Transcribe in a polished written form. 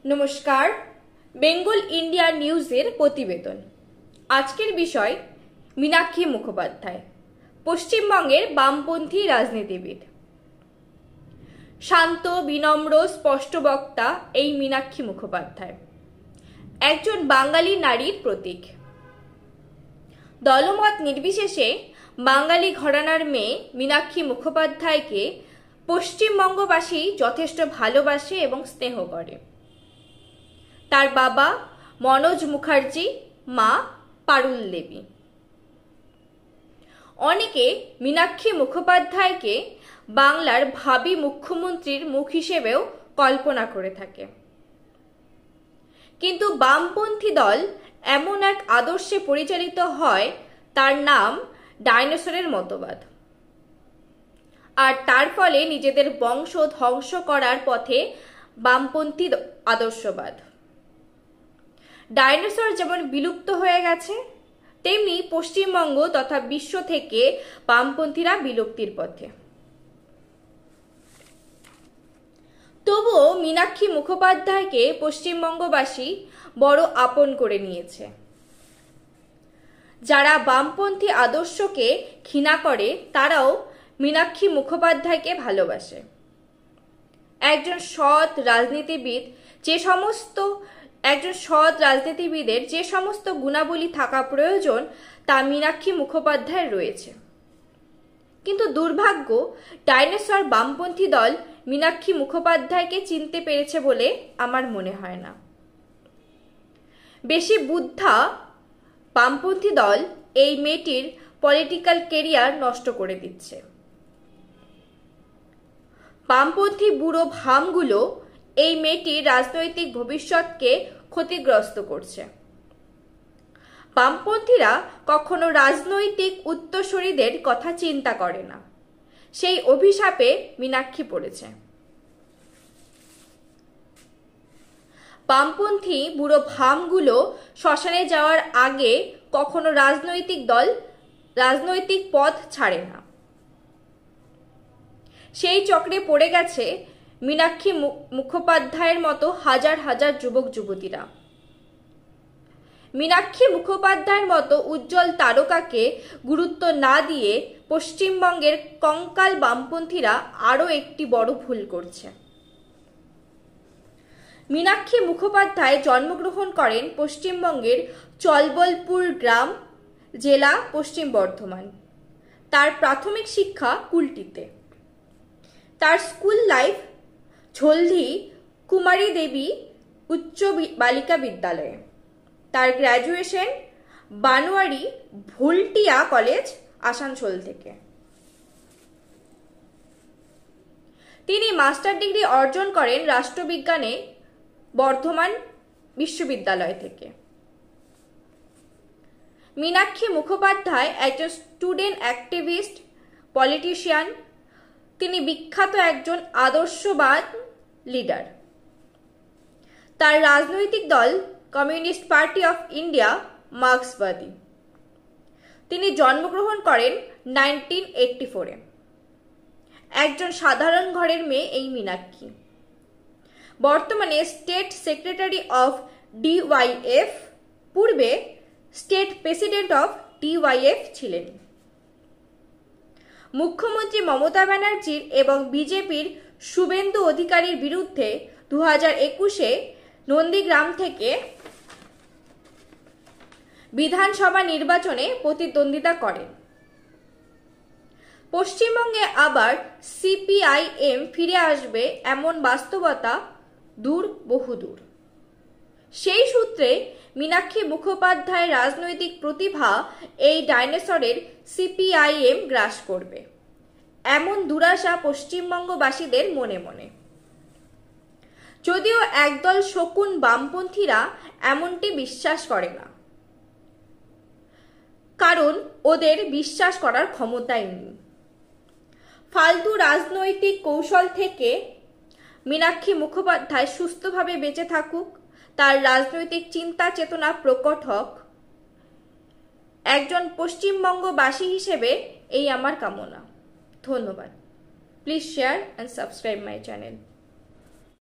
নমস্কার, বেঙ্গল ইন্ডিয়া নিউজের প্রতিবেদন। আজকের বিষয় মীনাক্ষী মুখোপাধ্যায়, পশ্চিমবঙ্গের বামপন্থী রাজনীতিবিদ। শান্ত, বিনম্র, স্পষ্টবক্তা এই মীনাক্ষী মুখোপাধ্যায় একজন বাঙালি নারীর প্রতীক। দলমত নির্বিশেষে বাঙালি ঘরানার মেয়ে মীনাক্ষী মুখোপাধ্যায়কে পশ্চিমবঙ্গবাসী যথেষ্ট ভালোবাসে এবং স্নেহ করে। তার বাবা মনোজ মুখার্জি, মা পারুল দেবী। অনেকে মীনাক্ষী মুখোপাধ্যায়কে বাংলার ভাবী মুখ্যমন্ত্রীর মুখ হিসেবেও কল্পনা করে থাকে। কিন্তু বামপন্থী দল এমন এক আদর্শে পরিচালিত হয়, তার নাম ডাইনোসরের মতবাদ। আর তার ফলে নিজেদের বংশ ধ্বংস করার পথে বামপন্থী আদর্শবাদ। ডাইনোসর যেমন বিলুপ্ত হয়ে গেছে, তেমনি পশ্চিমবঙ্গ তথা বিশ্ব থেকে বামপন্থীরা বিলুপ্তির পথে। তবুও মীনাক্ষী মুখোপাধ্যায়কে পশ্চিমবঙ্গবাসী বড় আপন করে নিয়েছে। যারা বামপন্থী আদর্শকে ঘৃণা করে, তারাও মীনাক্ষী মুখোপাধ্যায়কে ভালোবাসে। একজন সৎ রাজনীতিবিদের যে সমস্ত গুণাবলী থাকা প্রয়োজন, তা মীনাক্ষী মুখোপাধ্যায়ের রয়েছে। কিন্তু দুর্ভাগ্য, ডাইনোসর বামপন্থী দল মীনাক্ষী মুখোপাধ্যায়কে চিনতে পেরেছে বলে আমার মনে হয় না। বেশি বুদ্ধা বামপন্থী দল এই মেয়েটির পলিটিক্যাল কেরিয়ার নষ্ট করে দিচ্ছে। বামপন্থী বুড়ো ভামগুলো এই মেয়েটির রাজনৈতিক ভবিষ্যৎকে ক্ষতিগ্রস্ত করছে। বামপন্থীরা কখনো রাজনৈতিক উত্তরসূরিদের কথা চিন্তা করে না। সেই অভিশাপে মীনাক্ষী পড়েছে। বামপন্থী বুড়ো ভামগুলো শ্মশানে যাওয়ার আগে কখনো রাজনৈতিক পথ ছাড়ে না। সেই চক্রে পড়ে গেছে মীনাক্ষী মুখোপাধ্যায়ের মতো হাজার হাজার যুবক যুবতীরা। মীনাক্ষী মুখোপাধ্যায়ের মতো উজ্জ্বল তারকাকে গুরুত্ব না দিয়ে পশ্চিমবঙ্গের কঙ্কাল বামপন্থীরা আরও একটি বড় ভুল করছে। মীনাক্ষী মুখোপাধ্যায় জন্মগ্রহণ করেন পশ্চিমবঙ্গের চলবলপুর গ্রাম, জেলা পশ্চিম বর্ধমান। তার প্রাথমিক শিক্ষা কুলটিতে। তার স্কুল লাইফ ঝলধি কুমারী দেবী উচ্চ বালিকা বিদ্যালয়ে। তার গ্র্যাজুয়েশন বানোয়ারি ভুলটিয়া কলেজ, আসানসোল থেকে। তিনি মাস্টার ডিগ্রি অর্জন করেন রাষ্ট্রবিজ্ঞানে বর্ধমান বিশ্ববিদ্যালয় থেকে। মীনাক্ষী মুখোপাধ্যায় একজন স্টুডেন্ট অ্যাক্টিভিস্ট, পলিটিশিয়ান। তিনি বিখ্যাত একজন আদর্শবাদ লিডার। তার রাজনৈতিক দল কমিউনিস্ট পার্টি অফ ইন্ডিয়া, মার্ক্সবাদী। তিনি জন্মগ্রহণ করেন 1984-এ। একজন সাধারণ ঘরের মেয়ে এই মীনাক্ষী। বর্তমানে স্টেট সেক্রেটারি অফ ডিওয়াইএফ, পূর্বে স্টেট প্রেসিডেন্ট অফ ডিওয়াইএফ ছিলেন। মুখ্যমন্ত্রী মমতা ব্যানার্জির এবং বিজেপির শুভেন্দু অধিকারীর বিরুদ্ধে 2021-এ নন্দীগ্রাম থেকে বিধানসভা নির্বাচনে প্রতিদ্বন্দ্বিতা করেন। পশ্চিমবঙ্গে আবার সিপিআইএম ফিরে আসবে এমন বাস্তবতা বহুদূর। সেই সূত্রে মীনাক্ষী মুখোপাধ্যায়ের রাজনৈতিক প্রতিভা এই ডাইনোসরের সিপিআইএম গ্রাস করবে, এমন দুরাশা পশ্চিমবঙ্গবাসীদের মনে মনে। যদিও একদল শকুন বামপন্থীরা এমনটি বিশ্বাস করে না, কারণ ওদের বিশ্বাস করার ক্ষমতাই নেই। ফালতু রাজনৈতিক কৌশল থেকে মীনাক্ষী মুখোপাধ্যায় সুস্থভাবে বেঁচে থাকুক, তার রাজনৈতিক চিন্তা চেতনা প্রকট হোক। একজন পশ্চিমবঙ্গবাসী হিসেবে এই আমার কামনা। ধন্যবাদ। Please share and subscribe my channel.